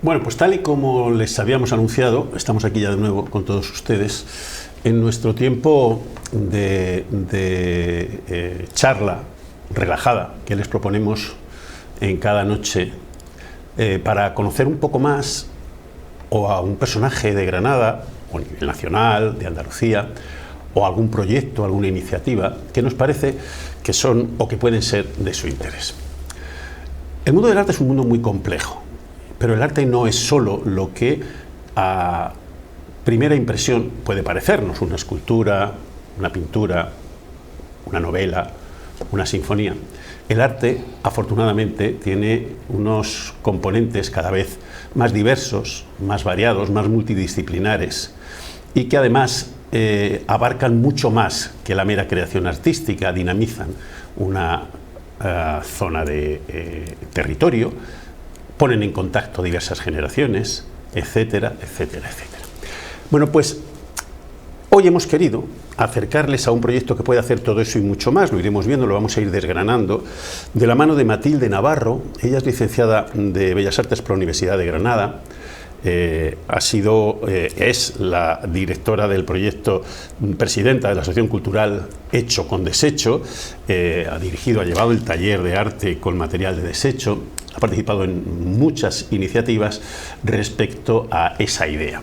Bueno, pues tal y como les habíamos anunciado, estamos aquí ya de nuevo con todos ustedes en nuestro tiempo de charla relajada que les proponemos en cada noche para conocer un poco más o a un personaje de Granada, o a nivel nacional, de Andalucía, o algún proyecto, alguna iniciativa que nos parece que son o que pueden ser de su interés. El mundo del arte es un mundo muy complejo, pero el arte no es solo lo que a primera impresión puede parecernos, una escultura, una pintura, una novela, una sinfonía. El arte, afortunadamente, tiene unos componentes cada vez más diversos, más variados, más multidisciplinares y que además abarcan mucho más que la mera creación artística, dinamizan una zona de territorio, ponen en contacto diversas generaciones, etcétera, etcétera, etcétera. Bueno, pues hoy hemos querido acercarles a un proyecto que puede hacer todo eso y mucho más, lo iremos viendo, lo vamos a ir desgranando, de la mano de Matilde Navarro. Ella es licenciada de Bellas Artes por la Universidad de Granada, es la directora del proyecto, presidenta de la Asociación Cultural Hecho con Desecho, ha llevado el taller de arte con material de desecho, ha participado en muchas iniciativas respecto a esa idea.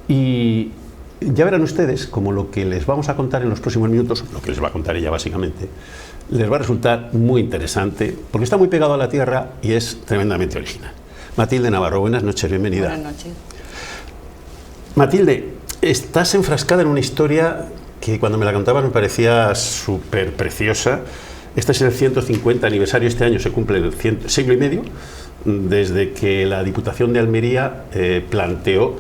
Y ya verán ustedes como lo que les vamos a contar en los próximos minutos, lo que les va a contar ella básicamente, les va a resultar muy interesante porque está muy pegado a la tierra y es tremendamente original. Matilde Navarro, buenas noches, bienvenida. Buenas noches. Matilde, estás enfrascada en una historia que cuando me la contabas me parecía súper preciosa. Este es el 150 aniversario, este año se cumple el siglo y medio desde que la Diputación de Almería planteó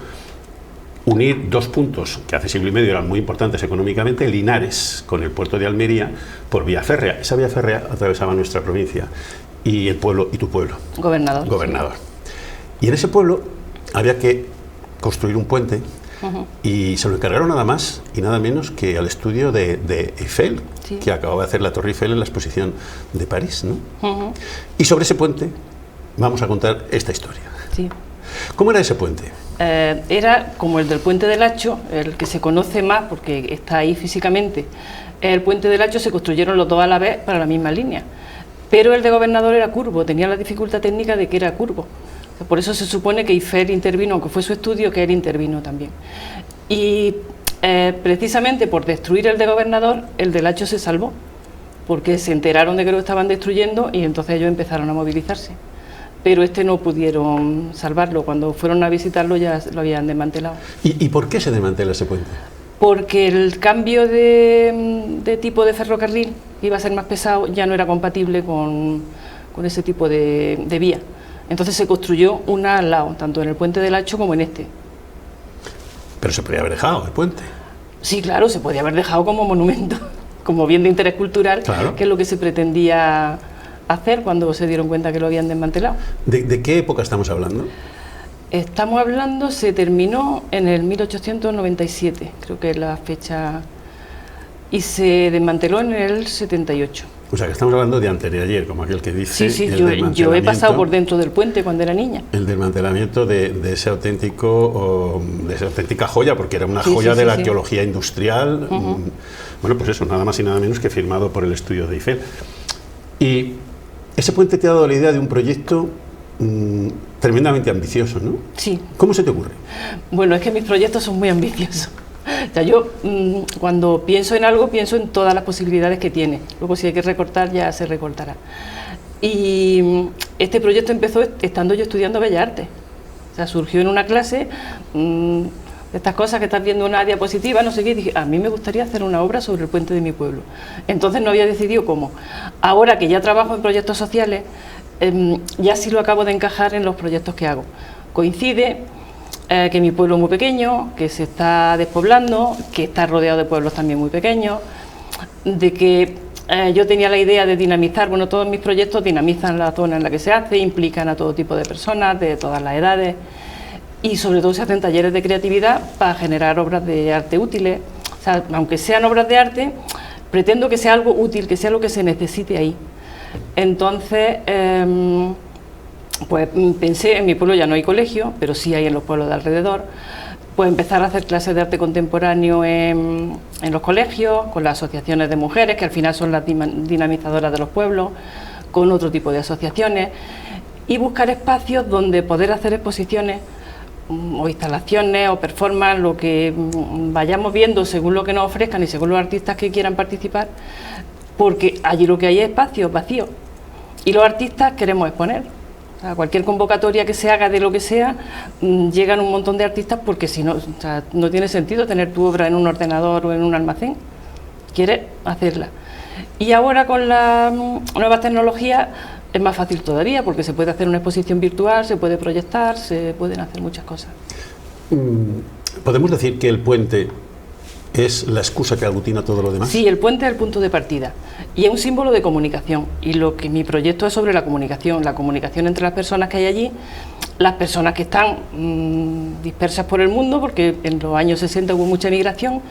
unir dos puntos que hace siglo y medio eran muy importantes económicamente, Linares con el puerto de Almería, por vía férrea. Esa vía férrea atravesaba nuestra provincia y el pueblo, y tu pueblo. Gobernador. Gobernador. Y en ese pueblo había que construir un puente y se lo encargaron nada más y nada menos que al estudio de Eiffel, sí, que acababa de hacer la Torre Eiffel en la exposición de París, ¿no? Y sobre ese puente vamos a contar esta historia. Sí. ¿Cómo era ese puente? Era como el del Puente del Hacho, el que se conoce más porque está ahí físicamente. El Puente del Hacho se construyeron los dos a la vez para la misma línea, pero el de Gobernador era curvo, tenía la dificultad técnica de que era curvo. Por eso se supone que Eiffel intervino, aunque fue su estudio, que él intervino también. Y precisamente por destruir el de Gobernador, el del Hacho se salvó, porque se enteraron de que lo estaban destruyendo y entonces ellos empezaron a movilizarse. Pero este no pudieron salvarlo, cuando fueron a visitarlo ya lo habían desmantelado. ¿Y por qué se desmantela ese puente? Porque el cambio de tipo de ferrocarril, que iba a ser más pesado, ya no era compatible con ese tipo de vía. Entonces se construyó una al lado, tanto en el Puente del Hacho como en este. Pero se podría haber dejado el puente. Sí, claro, se podía haber dejado como monumento, como bien de interés cultural, claro, que es lo que se pretendía hacer cuando se dieron cuenta que lo habían desmantelado. ¿De qué época estamos hablando? Estamos hablando, se terminó en el 1897, creo que es la fecha, y se desmanteló en el 78. O sea, que estamos hablando de anteayer, como aquel que dice. Sí, yo he pasado por dentro del puente cuando era niña. El desmantelamiento de esa auténtica joya, porque era una joya de la arqueología industrial. Bueno, pues eso, nada más y nada menos que firmado por el estudio de Eiffel. Y ese puente te ha dado la idea de un proyecto tremendamente ambicioso, ¿no? Sí. ¿Cómo se te ocurre? Bueno, es que mis proyectos son muy ambiciosos. O sea, yo cuando pienso en algo, pienso en todas las posibilidades que tiene. Luego si hay que recortar, ya se recortará. Y este proyecto empezó estando yo estudiando Bellas Artes. O sea, surgió en una clase, de estas cosas que estás viendo una diapositiva, no sé qué, y dije, a mí me gustaría hacer una obra sobre el puente de mi pueblo. Entonces no había decidido cómo. Ahora que ya trabajo en proyectos sociales, ya sí lo acabo de encajar en los proyectos que hago. Coincide que mi pueblo es muy pequeño, que se está despoblando, que está rodeado de pueblos también muy pequeños, de que yo tenía la idea de dinamizar, bueno, todos mis proyectos dinamizan la zona en la que se hace, implican a todo tipo de personas, de todas las edades, y sobre todo se hacen talleres de creatividad para generar obras de arte útiles. O sea, aunque sean obras de arte, pretendo que sea algo útil, que sea lo que se necesite ahí. Entonces, pues pensé, en mi pueblo ya no hay colegio, pero sí hay en los pueblos de alrededor, pues empezar a hacer clases de arte contemporáneo en los colegios, con las asociaciones de mujeres, que al final son las dinamizadoras de los pueblos, con otro tipo de asociaciones, y buscar espacios donde poder hacer exposiciones o instalaciones o performance, lo que vayamos viendo según lo que nos ofrezcan y según los artistas que quieran participar, porque allí lo que hay es espacios vacíos y los artistas queremos exponer. O sea, cualquier convocatoria que se haga de lo que sea, llegan un montón de artistas, porque si no, o sea, no tiene sentido tener tu obra en un ordenador o en un almacén, quieres hacerla. Y ahora con las nuevas tecnologías es más fácil todavía, porque se puede hacer una exposición virtual, se puede proyectar, se pueden hacer muchas cosas. ¿Podemos decir que el puente es la excusa que aglutina todo lo demás? Sí, el puente es el punto de partida y es un símbolo de comunicación, y lo que mi proyecto es sobre la comunicación entre las personas que hay allí, las personas que están dispersas por el mundo, porque en los años 60 hubo mucha migración,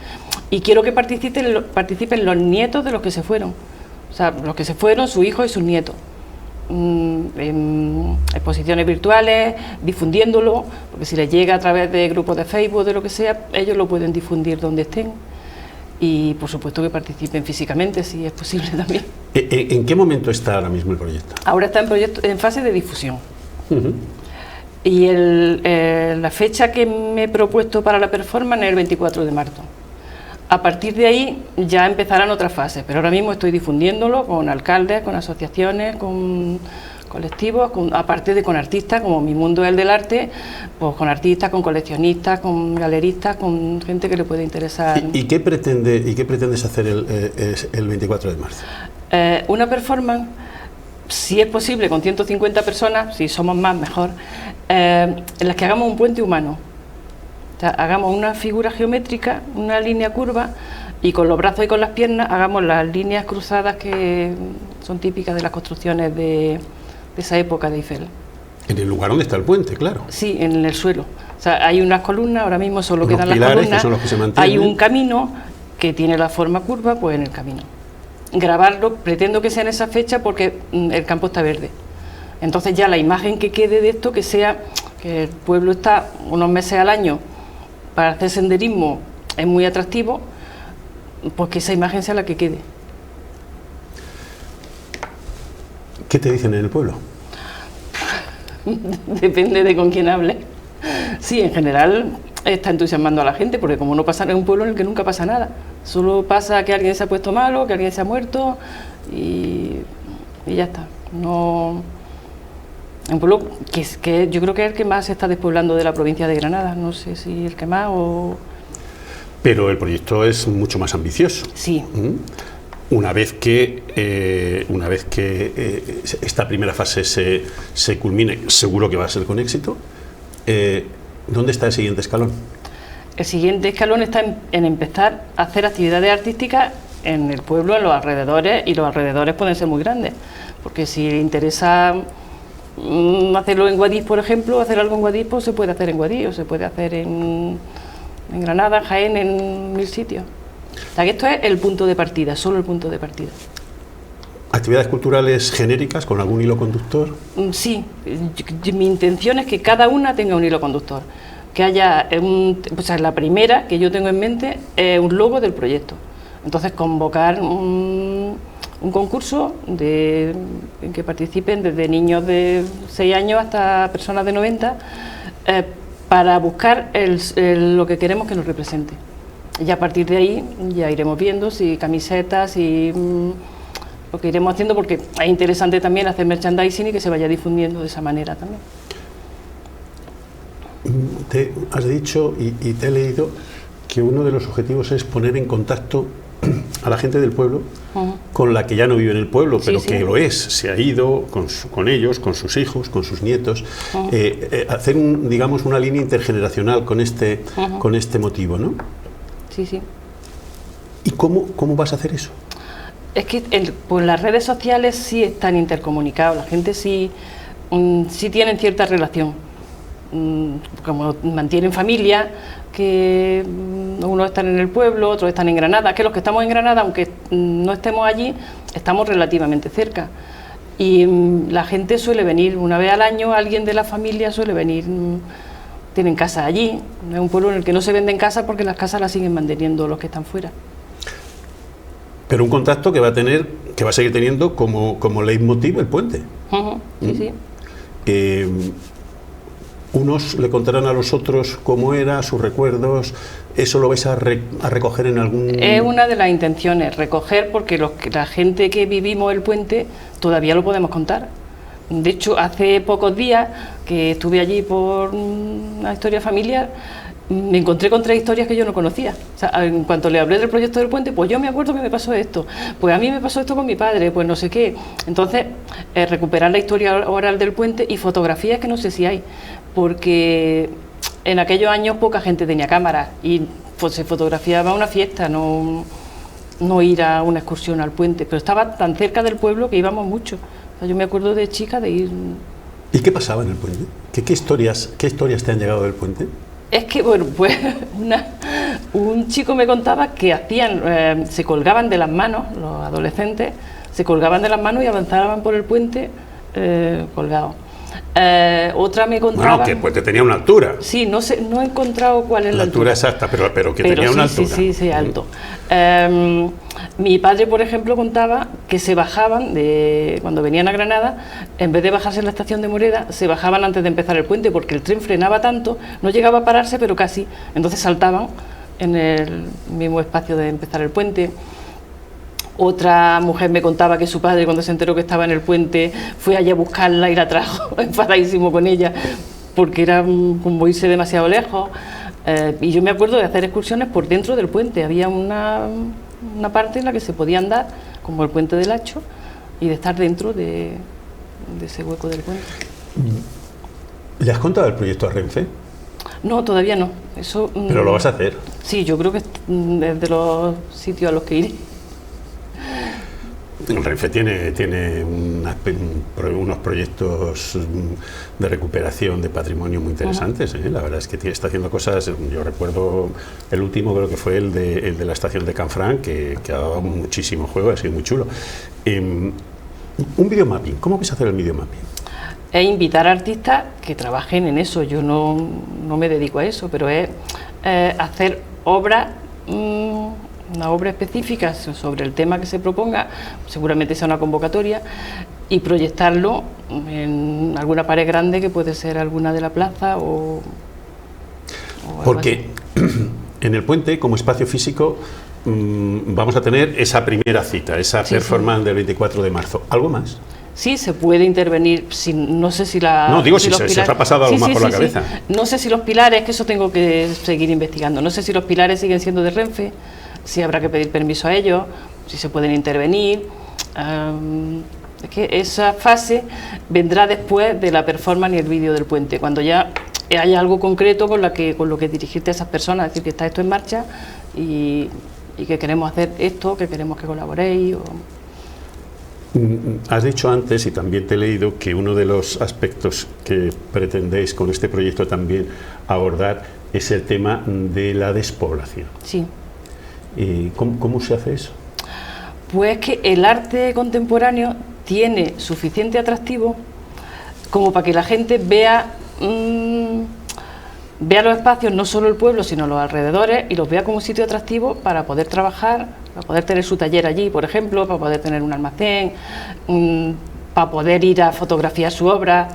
y quiero que participen los nietos de los que se fueron, o sea, los que se fueron, sus hijos y sus nietos, en exposiciones virtuales, difundiéndolo, porque si les llega a través de grupos de Facebook, de lo que sea, ellos lo pueden difundir donde estén, y por supuesto que participen físicamente, si es posible también. ¿En qué momento está ahora mismo el proyecto? Ahora está en fase de difusión. Y la fecha que me he propuesto para la performance es el 24 de marzo. A partir de ahí ya empezarán otras fases, pero ahora mismo estoy difundiéndolo con alcaldes, con asociaciones, con colectivos, aparte de con artistas, como mi mundo es el del arte, pues con artistas, con coleccionistas, con galeristas, con gente que le puede interesar. ¿Y qué pretendes hacer el 24 de marzo? Una performance, si es posible, con 150 personas, si somos más, mejor, en las que hagamos un puente humano. O sea, hagamos una figura geométrica, una línea curva, y con los brazos y con las piernas hagamos las líneas cruzadas que son típicas de las construcciones de esa época de Eiffel. En el lugar donde está el puente, claro. Sí, en el suelo. O sea, hay unas columnas, ahora mismo solo quedan las columnas, que son los que se mantienen. Hay un camino que tiene la forma curva, pues en el camino. Grabarlo, pretendo que sea en esa fecha porque el campo está verde. Entonces ya la imagen que quede de esto, que sea que el pueblo está unos meses al año para hacer senderismo, es muy atractivo, pues que esa imagen sea la que quede. ¿Qué te dicen en el pueblo? Depende de con quién hable. Sí, en general está entusiasmando a la gente, porque como no pasa en un pueblo en el que nunca pasa nada, solo pasa que alguien se ha puesto malo, que alguien se ha muerto y ya está. No, un pueblo que yo creo que es el que más se está despoblando de la provincia de Granada, no sé si el que más o... Pero el proyecto es mucho más ambicioso. Sí. Una vez que esta primera fase se culmine, seguro que va a ser con éxito, ¿dónde está el siguiente escalón? El siguiente escalón está en empezar a hacer actividades artísticas en el pueblo, en los alrededores, y los alrededores pueden ser muy grandes, porque si le interesa hacerlo en Guadix, por ejemplo, hacer algo en Guadix, pues se puede hacer en Guadix, o se puede hacer en Granada, en Jaén, en 1000 sitios. O sea que esto es el punto de partida, solo el punto de partida. ¿Actividades culturales genéricas con algún hilo conductor? Sí, mi intención es que cada una tenga un hilo conductor, que haya la primera que yo tengo en mente es un logo del proyecto. Entonces convocar un concurso en que participen desde niños de 6 años hasta personas de 90, para buscar lo que queremos que nos represente. Y a partir de ahí ya iremos viendo si camisetas y lo que iremos haciendo, porque es interesante también hacer merchandising y que se vaya difundiendo de esa manera también. Te has dicho y te he leído que uno de los objetivos es poner en contacto a la gente del pueblo con la que ya no vive en el pueblo, pero sí, que lo es, se ha ido con ellos, con sus hijos, con sus nietos, hacer digamos una línea intergeneracional con este motivo, ¿no? Sí, sí. ¿Y cómo vas a hacer eso? Es que pues las redes sociales sí están intercomunicados, la gente sí tienen cierta relación, como mantienen familia, que unos están en el pueblo, otros están en Granada, que los que estamos en Granada, aunque no estemos allí, estamos relativamente cerca. Y la gente suele venir una vez al año, alguien de la familia suele venir, tienen casa allí. Es un pueblo en el que no se venden casas porque las casas las siguen manteniendo los que están fuera. Pero un contacto que va a seguir teniendo como leitmotiv el puente. Sí. Unos le contarán a los otros cómo era, sus recuerdos. ¿Eso lo vais a recoger en algún...? Es una de las intenciones, recoger, porque la gente que vivimos el puente todavía lo podemos contar. De hecho, hace pocos días que estuve allí por una historia familiar, me encontré con 3 historias que yo no conocía. O sea, en cuanto le hablé del proyecto del puente, pues yo me acuerdo que me pasó esto, pues a mí me pasó esto con mi padre, pues no sé qué. Entonces, recuperar la historia oral del puente y fotografías que no sé si hay, porque en aquellos años poca gente tenía cámara y pues se fotografiaba una fiesta, no ir a una excursión al puente, pero estaba tan cerca del pueblo que íbamos mucho. O sea, yo me acuerdo de chica de ir... ¿Y qué pasaba en el puente? ¿Qué historias te han llegado del puente? Es que, bueno, pues un chico me contaba que se colgaban de las manos, los adolescentes, se colgaban de las manos y avanzaban por el puente colgados. Otra me contaba... Bueno, que el puente tenía una altura. Sí, no he encontrado cuál es la altura exacta, pero que tenía una altura. Sí, alto. Mi padre, por ejemplo, contaba que se bajaban, cuando venían a Granada, en vez de bajarse en la estación de Moreda, se bajaban antes de empezar el puente, porque el tren frenaba tanto, no llegaba a pararse, pero casi. Entonces saltaban en el mismo espacio de empezar el puente. Otra mujer me contaba que su padre, cuando se enteró que estaba en el puente, fue allí a buscarla y la trajo enfadadísimo con ella, porque era como irse demasiado lejos. Y yo me acuerdo de hacer excursiones por dentro del puente. Había una parte en la que se podía andar, como el puente del Hacho, y de estar dentro de ese hueco del puente. ¿Le has contado el proyecto a Renfe? No, todavía no. Eso, ¿Pero lo vas a hacer? Sí, yo creo que es de los sitios a los que iré. Renfe tiene unos proyectos de recuperación de patrimonio muy interesantes. La verdad es que está haciendo cosas. Yo recuerdo el último, creo que fue el de la estación de Canfranc, que ha dado muchísimo juego, ha sido muy chulo. Un videomapping, ¿cómo vais a hacer el videomapping? Es invitar a artistas que trabajen en eso. Yo no me dedico a eso, pero es hacer obras, una obra específica sobre el tema que se proponga, seguramente sea una convocatoria, y proyectarlo en alguna pared grande, que puede ser alguna de la plaza o porque en el puente, como espacio físico, vamos a tener esa primera cita, esa performance del 24 de marzo. ¿Algo más? Sí, se puede intervenir, no sé si la... No, digo si se os ha pasado algo más por la cabeza. No sé si los pilares, que eso tengo que seguir investigando, no sé si los pilares siguen siendo de Renfe, si habrá que pedir permiso a ellos, si se pueden intervenir. Es que esa fase vendrá después de la performance y el vídeo del puente, cuando ya haya algo concreto con lo que dirigirte a esas personas, es decir, que está esto en marcha y que queremos hacer esto, que queremos que colaboréis. Has dicho antes, y también te he leído, que uno de los aspectos que pretendéis con este proyecto también abordar es el tema de la despoblación. Sí. ¿Cómo se hace eso? Pues que el arte contemporáneo tiene suficiente atractivo como para que la gente vea los espacios, no solo el pueblo, sino los alrededores, y los vea como un sitio atractivo para poder trabajar, para poder tener su taller allí, por ejemplo, para poder tener un almacén, para poder ir a fotografiar su obra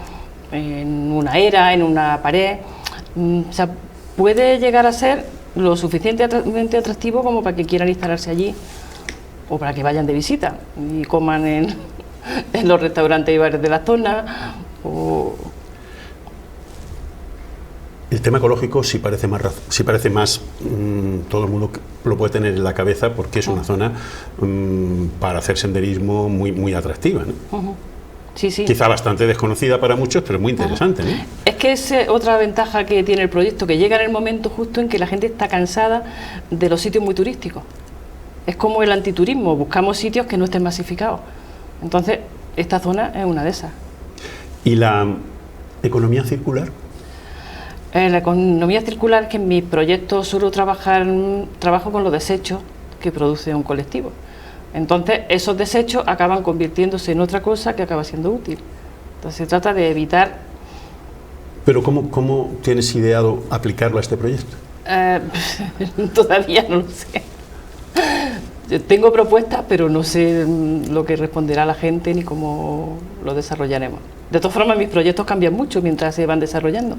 en una era, en una pared. O sea, puede llegar a ser lo suficientemente atractivo como para que quieran instalarse allí o para que vayan de visita y coman en los restaurantes y bares de la zona. El tema ecológico sí parece más todo el mundo lo puede tener en la cabeza, porque es una zona para hacer senderismo muy atractiva, ¿no? Sí, sí. Quizá bastante desconocida para muchos, pero muy interesante, ¿no? Es que es otra ventaja que tiene el proyecto, que llega en el momento justo en que la gente está cansada de los sitios muy turísticos. Es como el antiturismo, buscamos sitios que no estén masificados. Entonces, esta zona es una de esas. ¿Y la economía circular? La economía circular es que en mi proyecto suelo trabajo con los desechos que produce un colectivo. Entonces esos desechos acaban convirtiéndose en otra cosa que acaba siendo útil. Entonces se trata de evitar... Pero ¿cómo tienes ideado aplicarlo a este proyecto? Todavía no lo sé. Yo tengo propuestas, pero no sé lo que responderá la gente ni cómo lo desarrollaremos. De todas formas, mis proyectos cambian mucho mientras se van desarrollando,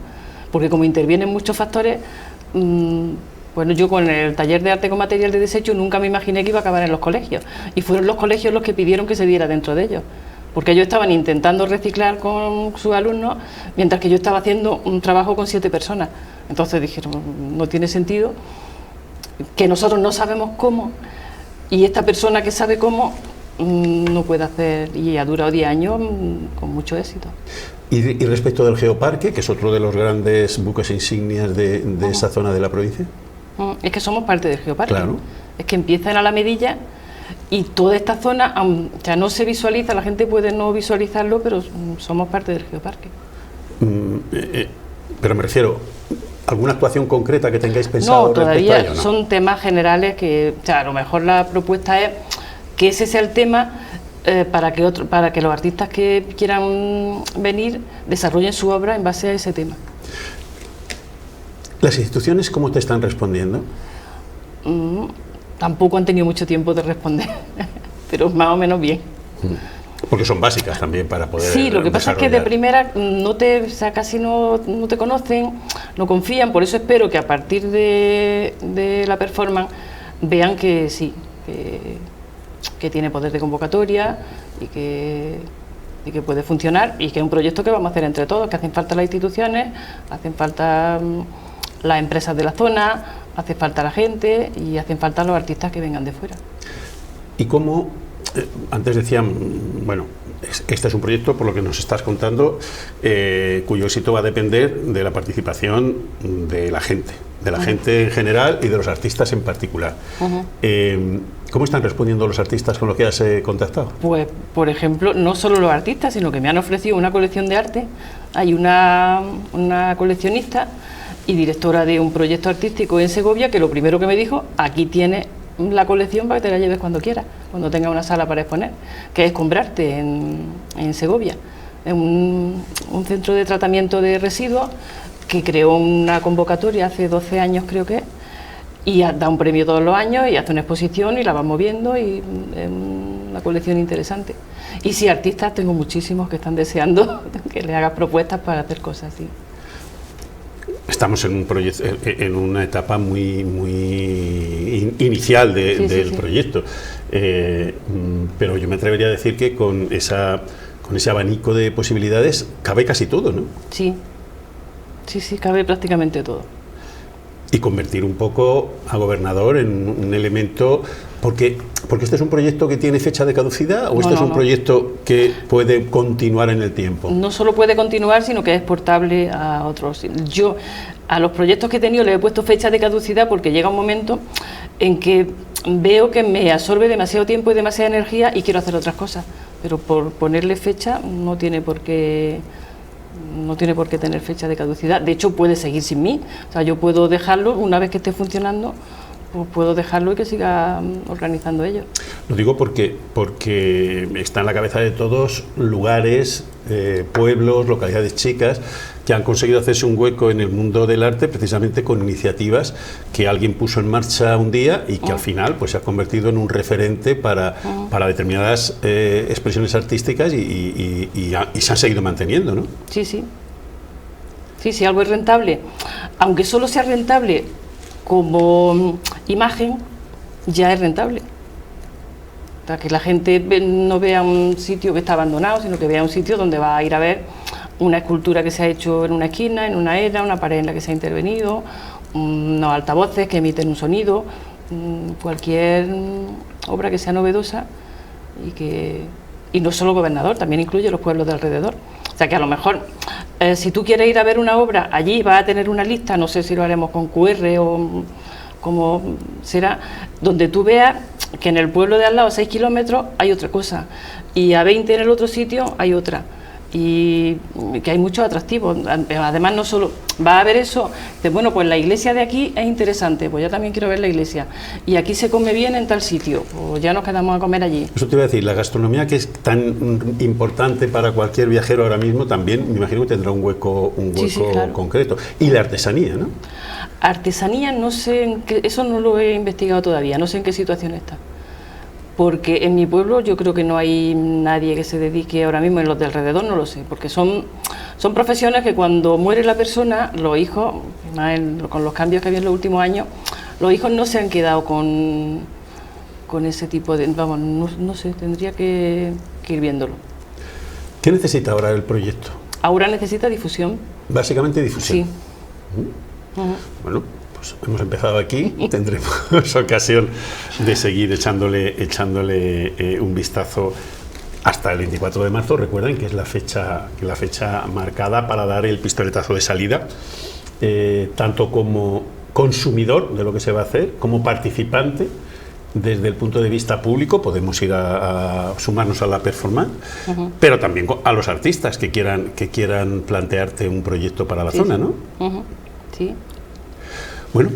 porque como intervienen muchos factores, bueno, yo con el taller de arte con material de desecho nunca me imaginé que iba a acabar en los colegios, y fueron los colegios los que pidieron que se diera dentro de ellos, porque ellos estaban intentando reciclar con sus alumnos, mientras que yo estaba haciendo un trabajo con 7 personas. Entonces dijeron, no tiene sentido que nosotros no sabemos cómo, y esta persona que sabe cómo no puede hacer, y ha durado 10 años con mucho éxito. Y respecto del Geoparque, que es otro de los grandes buques insignias de esa zona de la provincia. Es que somos parte del Geoparque. Claro. Es que empieza en Alamedilla y toda esta zona, ya no se visualiza, la gente puede no visualizarlo, pero somos parte del Geoparque. Pero me refiero, ¿alguna actuación concreta que tengáis pensado? No, todavía respecto a ello, ¿no? Son temas generales que, o sea, a lo mejor la propuesta es que ese sea el tema para que los artistas que quieran venir desarrollen su obra en base a ese tema. ¿Las instituciones cómo te están respondiendo? Tampoco han tenido mucho tiempo de responder, pero más o menos bien. Porque son básicas también para poder. Sí, lo que pasa es que de primera casi no te conocen, no confían, por eso espero que a partir de la performance vean que sí, que tiene poder de convocatoria y que puede funcionar, y que es un proyecto que vamos a hacer entre todos, que hacen falta las instituciones, hacen falta las empresas de la zona, hace falta la gente y hacen falta los artistas que vengan de fuera. ¿Y cómo? Antes decían, bueno, este es un proyecto, por lo que nos estás contando, cuyo éxito va a depender de la participación de la gente en general y de los artistas en particular. ¿Cómo están respondiendo los artistas con los que has contactado? Pues, por ejemplo, no solo los artistas, sino que me han ofrecido una colección de arte. Hay una coleccionista y directora de un proyecto artístico en Segovia, que lo primero que me dijo, aquí tienes la colección para que te la lleves cuando quieras, cuando tengas una sala para exponer, que es Comprarte en Segovia. Es un centro de tratamiento de residuos que creó una convocatoria hace 12 años, creo que, y da un premio todos los años y hace una exposición y la va moviendo, y es una colección interesante. Y sí, artistas tengo muchísimos que están deseando que les hagas propuestas para hacer cosas así. Estamos en un proyecto, en una etapa muy inicial del proyecto, pero yo me atrevería a decir que con ese abanico de posibilidades cabe casi todo, ¿no? Sí, cabe prácticamente todo. Y convertir un poco a Gobernador en un elemento, porque este es un proyecto que tiene fecha de caducidad, o es un proyecto que puede continuar en el tiempo. No solo puede continuar, sino que es exportable a otros. Yo a los proyectos que he tenido les he puesto fecha de caducidad porque llega un momento en que veo que me absorbe demasiado tiempo y demasiada energía y quiero hacer otras cosas, pero por ponerle fecha no tiene por qué tener fecha de caducidad. De hecho, puede seguir sin mí. O sea, yo puedo dejarlo una vez que esté funcionando, pues puedo dejarlo y que siga organizando ello. Lo digo porque está en la cabeza de todos lugares, pueblos, localidades chicas que han conseguido hacerse un hueco en el mundo del arte precisamente con iniciativas que alguien puso en marcha un día y que al final pues se ha convertido en un referente para determinadas expresiones artísticas y se han seguido manteniendo, ¿no? Sí, algo es rentable, aunque solo sea rentable como imagen, ya es rentable. Para que la gente no vea un sitio que está abandonado, sino que vea un sitio donde va a ir a ver una escultura que se ha hecho en una esquina, en una era, una pared en la que se ha intervenido, unos altavoces que emiten un sonido, cualquier obra que sea novedosa y no solo Gobernador, también incluye los pueblos de alrededor. O sea que a lo mejor si tú quieres ir a ver una obra, allí vas a tener una lista, no sé si lo haremos con QR o como será, donde tú veas que en el pueblo de al lado, a 6 kilómetros, hay otra cosa, y a 20 en el otro sitio hay otra. y que hay muchos atractivos. Además, no solo va a haber eso, de, bueno, pues la iglesia de aquí es interesante, pues yo también quiero ver la iglesia, y aquí se come bien en tal sitio, pues ya nos quedamos a comer allí. Eso te iba a decir, la gastronomía, que es tan importante para cualquier viajero ahora mismo, también me imagino que tendrá un hueco Sí, claro. concreto. Y la artesanía, ¿no? Artesanía, no sé en qué, eso no lo he investigado todavía, no sé en qué situación está. Porque en mi pueblo yo creo que no hay nadie que se dedique ahora mismo, en los de alrededor no lo sé, porque son profesiones que cuando muere la persona, los hijos, con los cambios que había en los últimos años, los hijos no se han quedado con ese tipo de... Vamos, no sé, tendría que ir viéndolo. ¿Qué necesita ahora el proyecto? Ahora necesita difusión. Básicamente difusión. Sí. Bueno, pues hemos empezado aquí, tendremos ocasión de seguir echándole un vistazo hasta el 24 de marzo. Recuerden que es la fecha marcada para dar el pistoletazo de salida, tanto como consumidor de lo que se va a hacer, como participante. Desde el punto de vista público podemos ir a sumarnos a la performance, pero también a los artistas que quieran plantearte un proyecto para la zona, ¿no? Sí. Bueno,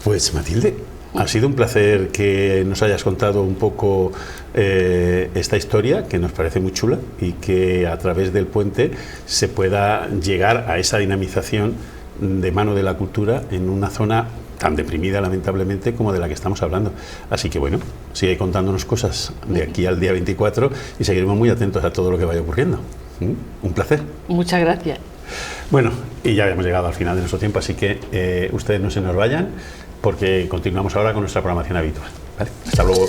pues Matilde, ha sido un placer que nos hayas contado un poco esta historia, que nos parece muy chula, y que a través del puente se pueda llegar a esa dinamización de mano de la cultura en una zona tan deprimida, lamentablemente, como de la que estamos hablando. Así que bueno, sigue contándonos cosas de aquí al día 24 y seguiremos muy atentos a todo lo que vaya ocurriendo. Un placer. Muchas gracias. Bueno, y ya hemos llegado al final de nuestro tiempo, así que ustedes no se nos vayan, porque continuamos ahora con nuestra programación habitual. ¿Vale? Hasta luego.